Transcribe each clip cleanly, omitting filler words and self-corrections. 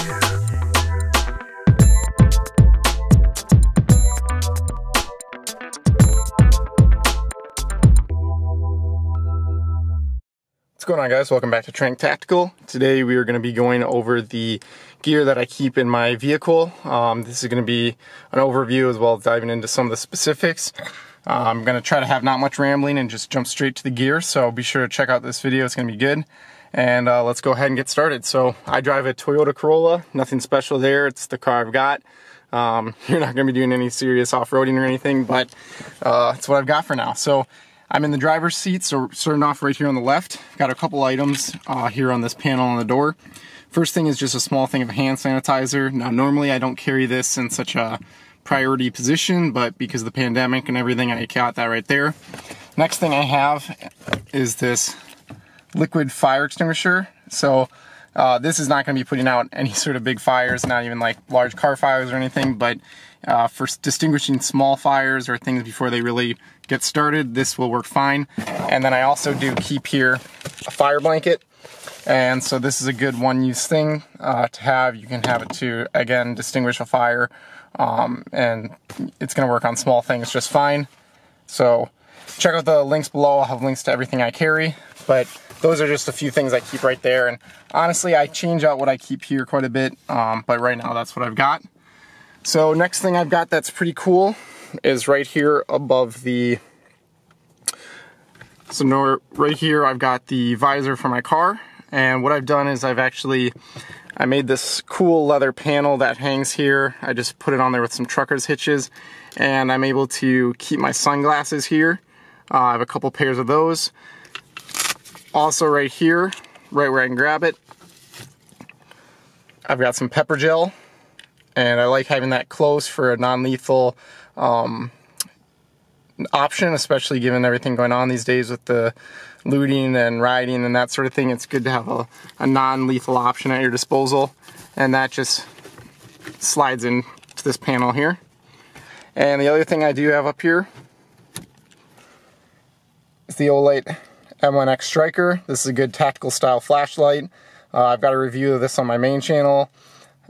What's going on, guys? Welcome back to Trank Tactical. Today we are going to be going over the gear that I keep in my vehicle. This is going to be an overview as well as diving into some of the specifics. I'm going to try to have not much rambling and just jump straight to the gear, so be sure to check out this video. It's going to be good. And let's go ahead and get started. So I drive a Toyota Corolla. Nothing special there. It's the car I've got. You're not going to be doing any serious off-roading or anything, but it's what I've got for now. So I'm in the driver's seat, so starting off right here on the left, got a couple items here on this panel on the door. First thing is just a small thing of hand sanitizer. Now normally I don't carry this in such a priority position, but because of the pandemic and everything, I got that right there. Next thing I have is this liquid fire extinguisher. So this is not going to be putting out any sort of big fires, not even like large car fires or anything, but for distinguishing small fires or things before they really get started, this will work fine. And then I also do keep here a fire blanket, and so this is a good one-use thing to have. You can have it to, again, distinguish a fire, and it's going to work on small things just fine. So check out the links below. I'll have links to everything I carry, but those are just a few things I keep right there. And honestly, I change out what I keep here quite a bit, but right now that's what I've got. So next thing I've got that's pretty cool is right here above the, right here I've got the visor for my car. And what I've done is I made this cool leather panel that hangs here. I just put it on there with some trucker's hitches, and I'm able to keep my sunglasses here. I have a couple pairs of those. Also right here, right where I can grab it, I've got some pepper gel, and I like having that close for a non-lethal option, especially given everything going on these days with the looting and rioting and that sort of thing. It's good to have a non-lethal option at your disposal, and that just slides into this panel here. And the other thing I do have up here is the Olight M1X Striker. This is a good tactical style flashlight. I've got a review of this on my main channel,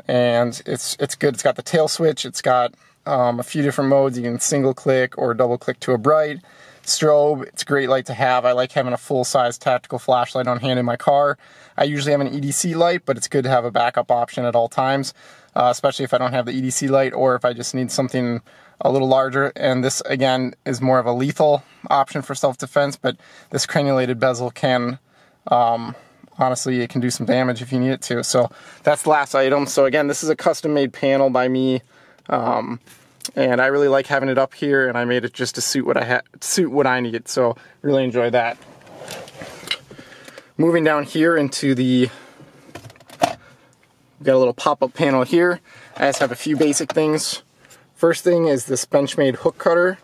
and it's good. It's got the tail switch. It's got a few different modes. You can single click or double click to a bright. Strobe, it's a great light to have. I like having a full-size tactical flashlight on hand in my car. I usually have an EDC light, but it's good to have a backup option at all times, especially if I don't have the EDC light or if I just need something a little larger. And this, again, is more of a lethal option for self-defense, but this crenulated bezel can, honestly, it can do some damage if you need it to. So that's the last item. So again, this is a custom-made panel by me. And I really like having it up here, and I made it just to suit what I needed, so really enjoy that. Moving down here into the, got a little pop-up panel here. I just have a few basic things. First thing is this Benchmade hook cutter.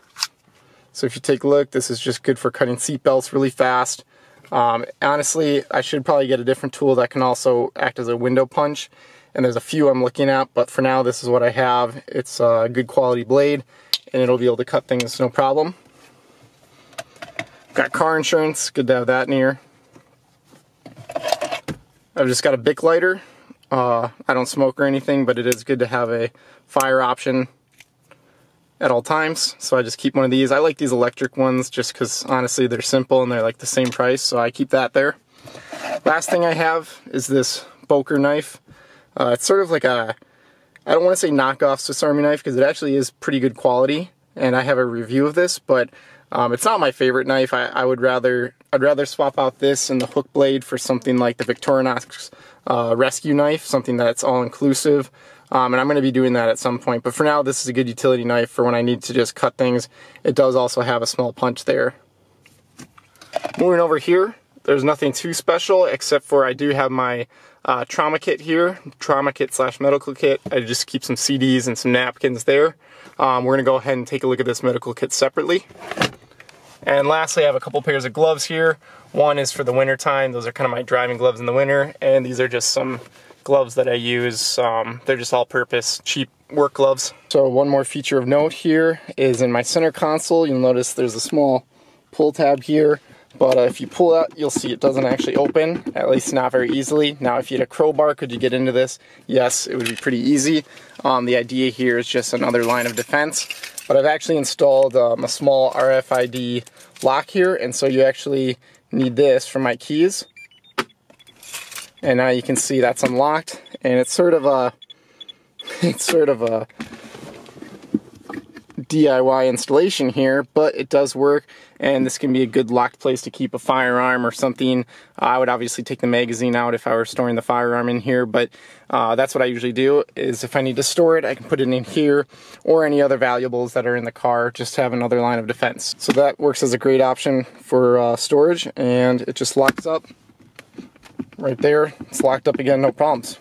So if you take a look, this is just good for cutting seat belts really fast. Honestly, I should probably get a different tool that can also act as a window punch. And there's a few I'm looking at, but for now this is what I have. It's a good quality blade, and it'll be able to cut things no problem. Got car insurance, good to have that in here. I've just got a Bic lighter. I don't smoke or anything, but it is good to have a fire option at all times, so I just keep one of these. I like these electric ones just because honestly they're simple and they're like the same price, so I keep that there. Last thing I have is this Boker knife. It's sort of like a, I don't want to say knockoff Swiss Army knife because it actually is pretty good quality, and I have a review of this, but it's not my favorite knife. I'd rather swap out this and the hook blade for something like the Victorinox rescue knife, something that's all-inclusive, and I'm going to be doing that at some point. But for now, this is a good utility knife for when I need to just cut things. It does also have a small punch there. Moving over here, there's nothing too special except for I do have my trauma kit here, trauma kit / medical kit. I just keep some CDs and some napkins there. We're going to go ahead and take a look at this medical kit separately. And lastly, I have a couple pairs of gloves here. One is for the winter time. Those are kind of my driving gloves in the winter, and these are just some gloves that I use. They're just all-purpose, cheap work gloves. So one more feature of note here is in my center console, you'll notice there's a small pull tab here. but if you pull it, you'll see it doesn't actually open, at least not very easily. Now, if you had a crowbar, could you get into this? Yes, it would be pretty easy. The idea here is just another line of defense, but I've actually installed a small RFID lock here, and so you actually need this for my keys. And now you can see that's unlocked, and it's sort of a DIY installation here, but it does work, and this can be a good locked place to keep a firearm or something. I would obviously take the magazine out if I were storing the firearm in here, but that's what I usually do, is if I need to store it, I can put it in here, or any other valuables that are in the car, just to have another line of defense. So that works as a great option for storage, and it just locks up right there. It's locked up again, no problems.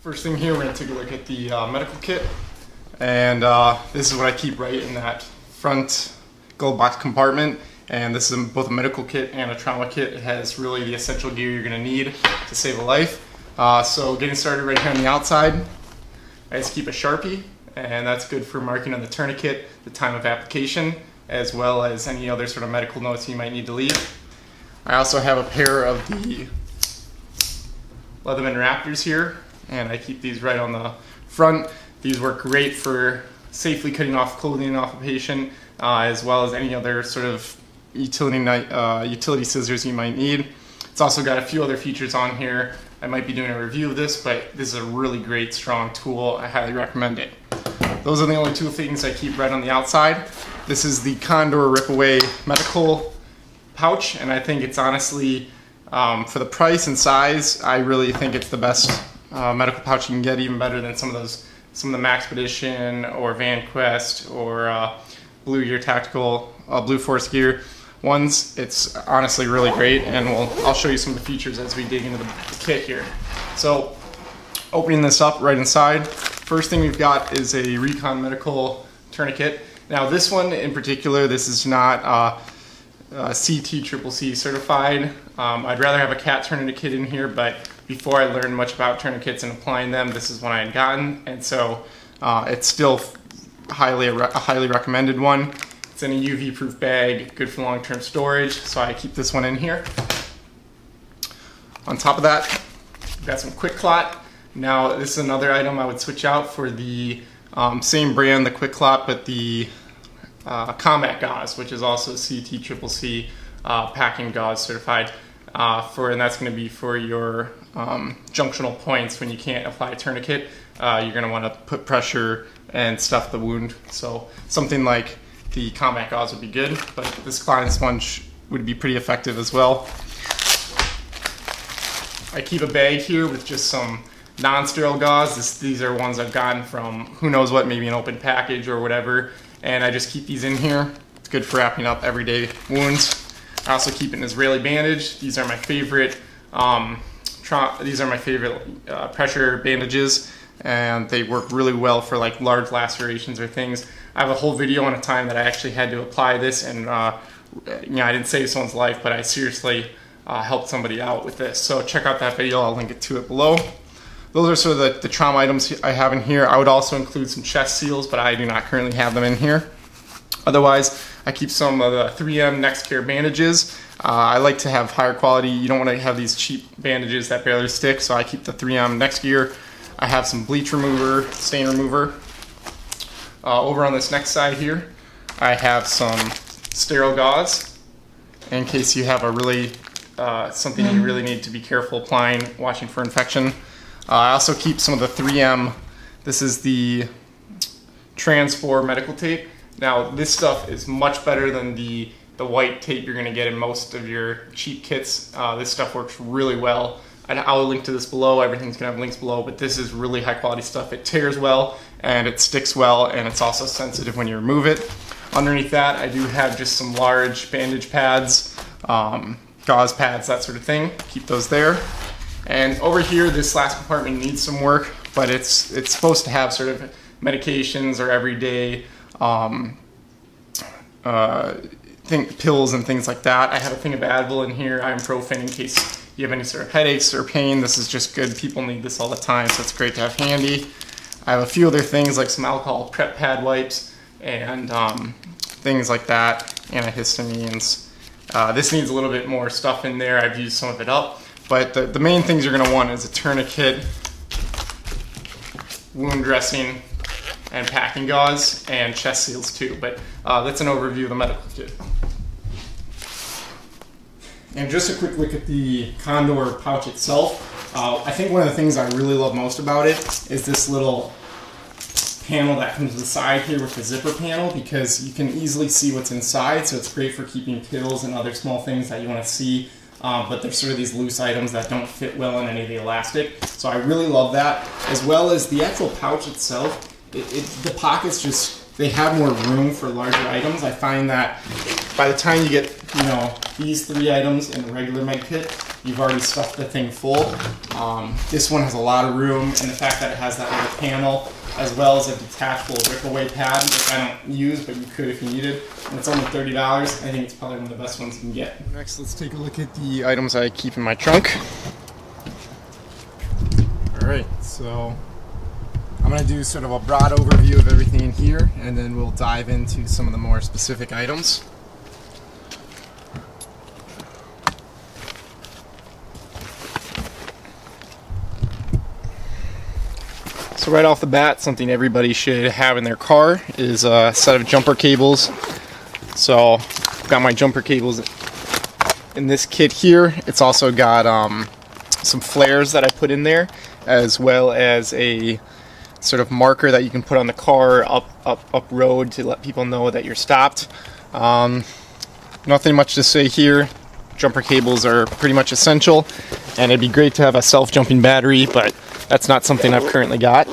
First thing here, we're going to take a look at the medical kit. And this is what I keep right in that front glove box compartment. And this is both a medical kit and a trauma kit. It has really the essential gear you're going to need to save a life. So getting started right here on the outside, I just keep a Sharpie, and that's good for marking on the tourniquet the time of application, as well as any other sort of medical notes you might need to leave. I also have a pair of the Leatherman Raptors here, and I keep these right on the front. These work great for safely cutting off clothing off a patient, as well as any other sort of utility scissors you might need. It's also got a few other features on here. I might be doing a review of this, but this is a really great, strong tool. I highly recommend it. Those are the only two things I keep right on the outside. This is the Condor Ripaway medical pouch, and I think it's honestly, for the price and size, I really think it's the best medical pouch you can get, even better than some of the Maxpedition or VanQuest or Blue Gear Tactical, Blue Force Gear ones. It's honestly really great, and I'll show you some of the features as we dig into the kit here. So, opening this up right inside, first thing we've got is a Recon Medical tourniquet. Now this one in particular, this is not CTCCC certified. I'd rather have a cat tourniquet in here, but before I learned much about tourniquets and applying them, this is one I had gotten, and so it's still a highly recommended one. It's in a UV-proof bag, good for long-term storage, so I keep this one in here. On top of that, we've got some QuikClot. Now, this is another item I would switch out for the same brand, the QuikClot, but the Combat Gauze, which is also CTCCC packing gauze certified. And that's going to be for your junctional points when you can't apply a tourniquet. You're going to want to put pressure and stuff the wound. So something like the Combat Gauze would be good, but this Klein sponge would be pretty effective as well. I keep a bag here with just some non-sterile gauze. These are ones I've gotten from who knows what, maybe an open package or whatever, and I just keep these in here. It's good for wrapping up everyday wounds. I also keep an Israeli bandage. These are my favorite. Pressure bandages, and they work really well for like large lacerations or things. I have a whole video on a time that I actually had to apply this, and I didn't save someone's life, but I seriously helped somebody out with this. So check out that video. I'll link it to it below. Those are sort of the trauma items I have in here. I would also include some chest seals, but I do not currently have them in here. Otherwise, I keep some of the 3M NextCare bandages. I like to have higher quality. You don't want to have these cheap bandages that barely stick, so I keep the 3M NextGear. I have some bleach remover, stain remover. Over on this next side here, I have some sterile gauze in case you have a really something you really need to be careful applying, watching for infection. I also keep some of the 3M. This is the Trans4 medical tape. Now this stuff is much better than the white tape you're going to get in most of your cheap kits. This stuff works really well. I'll link to this below. Everything's going to have links below, but this is really high quality stuff. It tears well and it sticks well, and it's also sensitive when you remove it. Underneath that, I do have just some large bandage pads, gauze pads, that sort of thing. Keep those there. And over here, this last compartment needs some work, but it's supposed to have sort of medications or everyday pills and things like that. I have a thing of Advil in here, ibuprofen, in case you have any sort of headaches or pain. This is just good. People need this all the time, so it's great to have handy. I have a few other things like some alcohol prep pad wipes and things like that, antihistamines, This needs a little bit more stuff in there. I've used some of it up. But the main things you're going to want is a tourniquet, wound dressing, and packing gauze, and chest seals too. But that's an overview of the medical kit. And just a quick look at the Condor pouch itself. I think one of the things I really love most about it is this little panel that comes to the side here with the zipper panel, because you can easily see what's inside, so it's great for keeping pills and other small things that you want to see. But there's sort of these loose items that don't fit well in any of the elastic. So I really love that, as well as the actual pouch itself. The pockets just, they have more room for larger items. I find that by the time you get, you know, these 3 items in a regular med kit, you've already stuffed the thing full. This one has a lot of room, and the fact that it has that little panel, as well as a detachable rip-away pad, which I don't use, but you could if you needed. And it's only $30. I think it's probably one of the best ones you can get. Next, let's take a look at the items I keep in my trunk. Alright, so I'm going to do sort of a broad overview of everything in here, and then we'll dive into some of the more specific items. So right off the bat, something everybody should have in their car is a set of jumper cables. So I've got my jumper cables in this kit here. It's also got some flares that I put in there, as well as a sort of marker that you can put on the car up road to let people know that you're stopped. Nothing much to say here. Jumper cables are pretty much essential, and it'd be great to have a self-jumping battery, but that's not something I've currently got.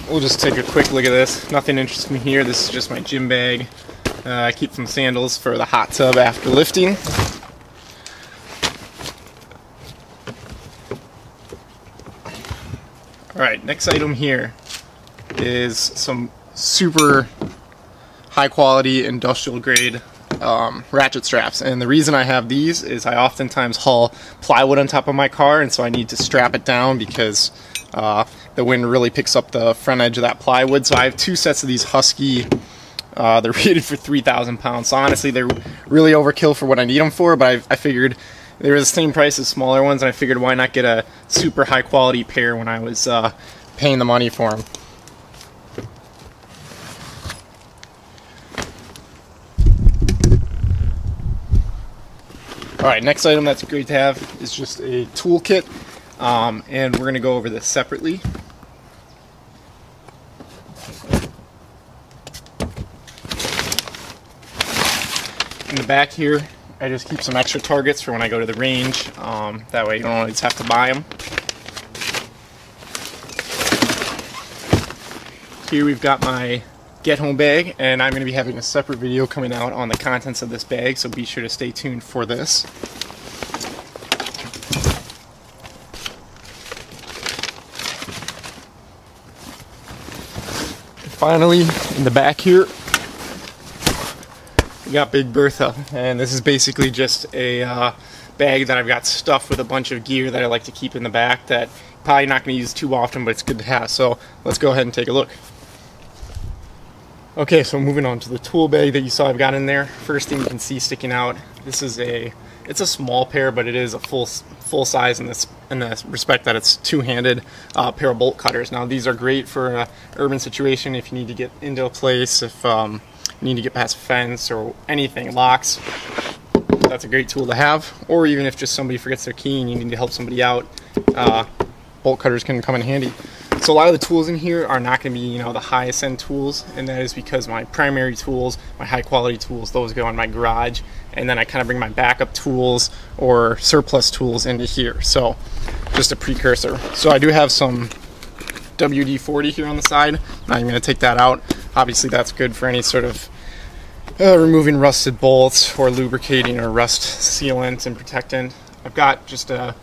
We'll just take a quick look at this. Nothing interesting here. This is just my gym bag. I keep some sandals for the hot tub after lifting. Alright, next item here is some super high quality industrial grade ratchet straps, and the reason I have these is I oftentimes haul plywood on top of my car, and so I need to strap it down because the wind really picks up the front edge of that plywood. So I have 2 sets of these Husky. They're rated for 3,000 pounds, so honestly they're really overkill for what I need them for, but I figured they were the same price as smaller ones, and I figured why not get a super high quality pair when I was paying the money for them. Alright, next item that's great to have is just a tool kit, and we're going to go over this separately. In the back here, I just keep some extra targets for when I go to the range. That way you don't always have to buy them. Here we've got my get home bag, and I'm going to be having a separate video coming out on the contents of this bag, so be sure to stay tuned for this. And finally, in the back here, we got Big Bertha, and this is basically just a bag that I've got stuffed with a bunch of gear that I like to keep in the back that probably not going to use too often, but it's good to have. So let's go ahead and take a look. Okay, so moving on to the tool bag that you saw I've got in there. First thing you can see sticking out, this is it's a small pair, but it is a full size in the respect that it's two-handed pair of bolt cutters. Now these are great for an urban situation if you need to get into a place, if you need to get past a fence or anything, locks. That's a great tool to have, or even if just somebody forgets their key and you need to help somebody out, bolt cutters can come in handy. So a lot of the tools in here are not going to be, you know, the highest end tools, and that is because my primary tools, my high quality tools, those go in my garage, and then I kind of bring my backup tools or surplus tools into here. So just a precursor. So I do have some WD-40 here on the side. Now I'm going to take that out. Obviously that's good for any sort of removing rusted bolts or lubricating or rust sealant and protectant. I've got just a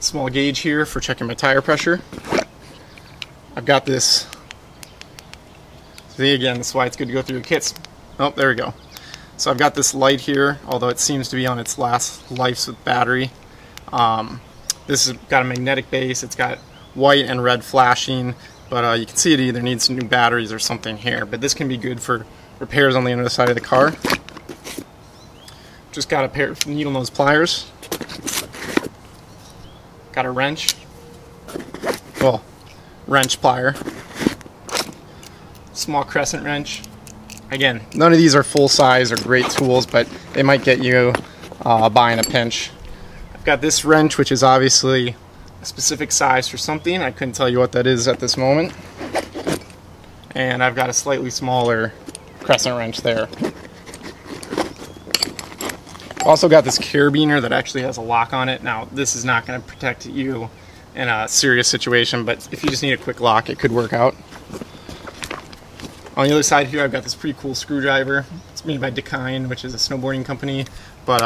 small gauge here for checking my tire pressure. I've got this, see again, this is why it's good to go through your kits. Oh, there we go. So I've got this light here, although it seems to be on its last life with battery. This has got a magnetic base, it's got white and red flashing, but you can see it either needs some new batteries or something here. But this can be good for repairs on the other side of the car. Just got a pair of needle nose pliers. Got a wrench. Well, wrench plier. Small crescent wrench. Again, none of these are full size or great tools, but they might get you by in a pinch. I've got this wrench, which is obviously a specific size for something. I couldn't tell you what that is at this moment. And I've got a slightly smaller crescent wrench there. Also got this carabiner that actually has a lock on it. Now, this is not going to protect you in a serious situation, but if you just need a quick lock, it could work out. On the other side here, I've got this pretty cool screwdriver. It's made by Dakine, which is a snowboarding company, but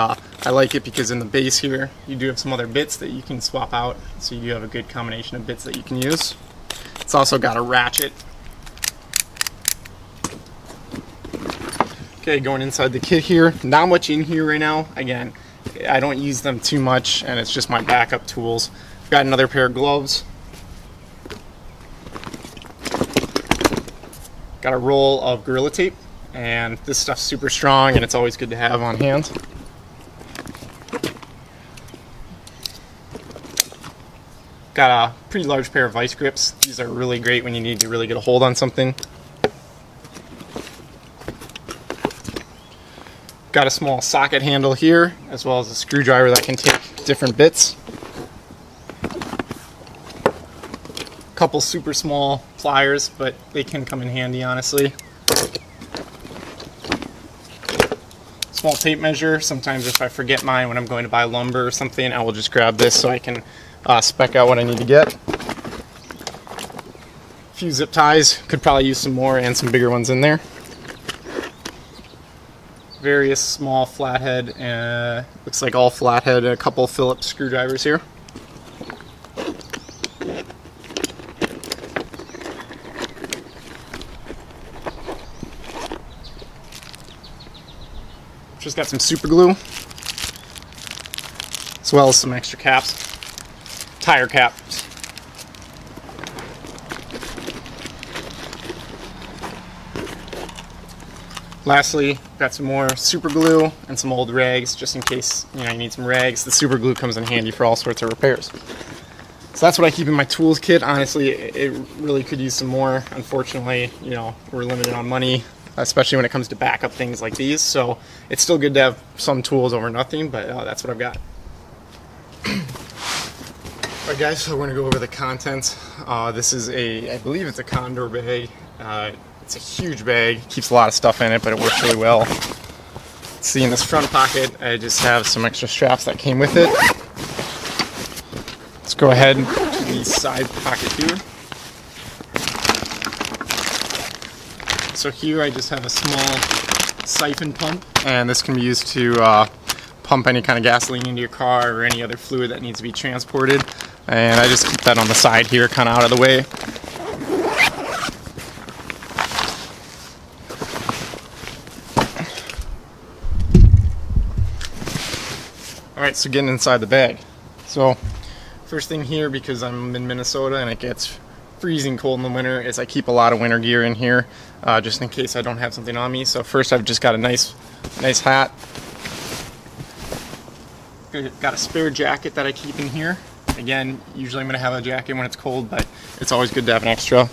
I like it because in the base here, you do have some other bits that you can swap out, so you do have a good combination of bits that you can use. It's also got a ratchet. Okay, going inside the kit here, not much in here right now. Again, I don't use them too much, and it's just my backup tools. I've got another pair of gloves. Got a roll of Gorilla Tape, and this stuff's super strong, and it's always good to have on hand. Got a pretty large pair of vice grips. These are really great when you need to really get a hold on something. Got a small socket handle here, as well as a screwdriver that can take different bits. Couple super small pliers, but they can come in handy, honestly. Small tape measure. Sometimes if I forget mine when I'm going to buy lumber or something, I will just grab this so I can spec out what I need to get. A few zip ties. Could probably use some more and some bigger ones in there. Various small flathead, looks like all flathead, a couple Phillips screwdrivers here. Just got some super glue, as well as some extra caps, tire caps. Lastly, got some more super glue and some old rags, just in case you need some rags. The super glue comes in handy for all sorts of repairs. So that's what I keep in my tools kit. Honestly, it really could use some more. Unfortunately, we're limited on money, especially when it comes to backup things like these. So it's still good to have some tools over nothing, but that's what I've got. Alright guys, so we're going to go over the contents. This is I believe it's a Condor bag. It's a huge bag, keeps a lot of stuff in it, but it works really well. See, in this front pocket, I just have some extra straps that came with it. Let's go ahead to the side pocket here. So here I just have a small siphon pump, and this can be used to pump any kind of gasoline into your car or any other fluid that needs to be transported. And I just keep that on the side here, kind of out of the way. Alright, so getting inside the bag. So, first thing here, because I'm in Minnesota and it gets freezing cold in the winter, is I keep a lot of winter gear in here, just in case I don't have something on me. So first I've just got a nice hat. Got a spare jacket that I keep in here. Again, usually I'm going to have a jacket when it's cold, but it's always good to have an extra.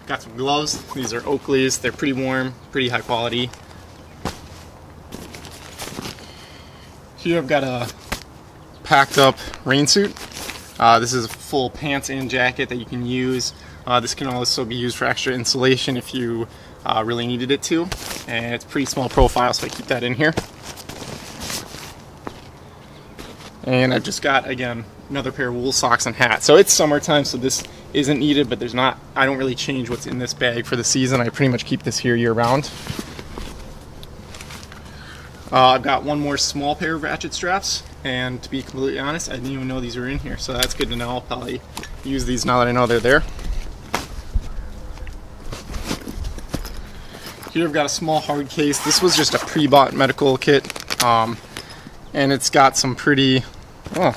Got some gloves. These are Oakley's. They're pretty warm, pretty high quality. Here I've got a packed up rain suit. This is a full pants and jacket that you can use. This can also be used for extra insulation if you really needed it to. And it's pretty small profile, so I keep that in here. And I've just got, again, another pair of wool socks and hat. So it's summertime, so this isn't needed, but I don't really change what's in this bag for the season. I pretty much keep this here year round. I've got one more small pair of ratchet straps, and to be completely honest, I didn't even know these were in here, so that's good to know. I'll probably use these now that I know they're there. Here I've got a small hard case. This was just a pre-bought medical kit. and it's got some pretty, oh,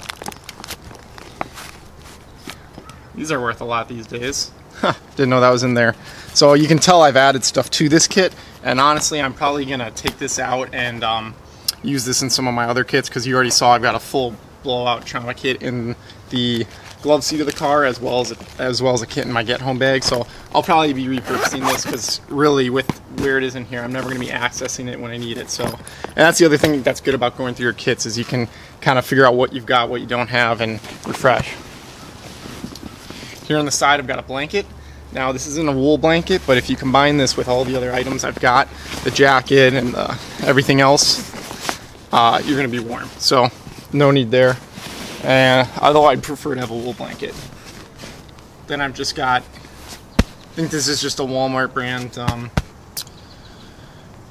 these are worth a lot these days. Didn't know that was in there. So you can tell I've added stuff to this kit, and honestly I'm probably gonna take this out and use this in some of my other kits, because you already saw I've got a full blowout trauma kit in the glove seat of the car, as well as a kit in my get home bag. So I'll probably be repurposing this, because really with where it is in here, I'm never going to be accessing it when I need it. So, and that's the other thing that's good about going through your kits, is you can kind of figure out what you've got, what you don't have, and refresh. Here on the side I've got a blanket. Now this isn't a wool blanket, but if you combine this with all the other items I've got, the jacket and everything else, you're going to be warm. So no need there. And although I'd prefer to have a wool blanket. Then I've just got, I think this is just a Walmart brand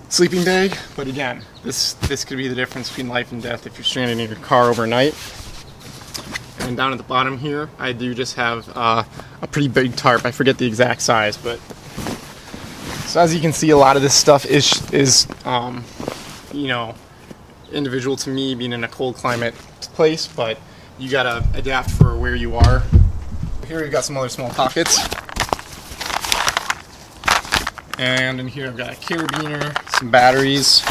sleeping bag, but again, this could be the difference between life and death if you're stranded in your car overnight. And down at the bottom here, I do just have a pretty big tarp. I forget the exact size, but so as you can see, a lot of this stuff is you know, individual to me, being in a cold climate place, but you gotta adapt for where you are. Here we've got some other small pockets, and in here I've got a carabiner, some batteries.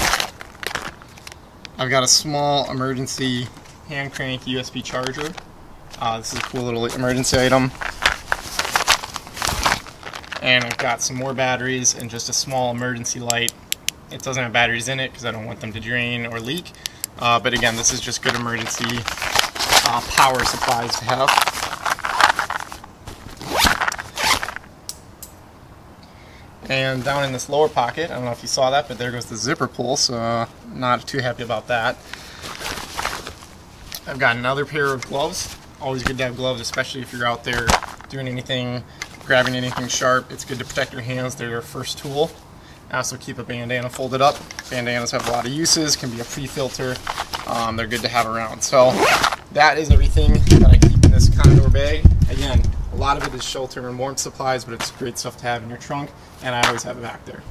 I've got a small emergency hand crank USB charger. This is a cool little emergency item. And I've got some more batteries and just a small emergency light. It doesn't have batteries in it because I don't want them to drain or leak. But again, this is just good emergency power supplies to have. And down in this lower pocket, I don't know if you saw that, but there goes the zipper pull, so not too happy about that. I've got another pair of gloves. Always good to have gloves, especially if you're out there doing anything, grabbing anything sharp. It's good to protect your hands. They're your first tool. I also keep a bandana folded up. Bandanas have a lot of uses, can be a pre-filter. They're good to have around. So that is everything that I keep in this Condor bag. Again, a lot of it is shelter and warmth supplies, but it's great stuff to have in your trunk, and I always have it back there.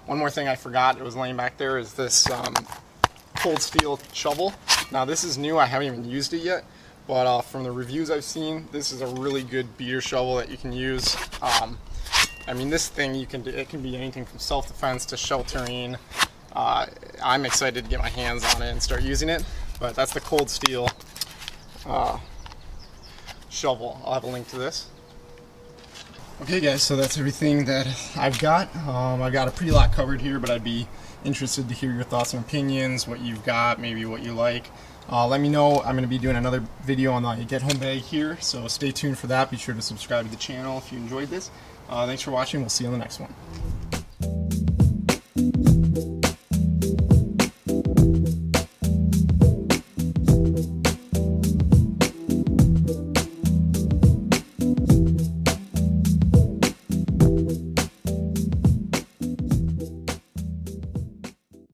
One more thing I forgot, it was laying back there, is this cold steel shovel. Now this is new, I haven't even used it yet, but from the reviews I've seen, this is a really good beater shovel that you can use. I mean, this thing, it can be anything from self-defense to sheltering. I'm excited to get my hands on it and start using it, but that's the cold steel shovel. I'll have a link to this. Okay guys, so that's everything that I've got. I've got a pretty lot covered here, but I'd be interested to hear your thoughts and opinions, what you've got, maybe what you like. Let me know. I'm going to be doing another video on the Get Home bag here, so stay tuned for that. Be sure to subscribe to the channel if you enjoyed this. Thanks for watching. We'll see you on the next one.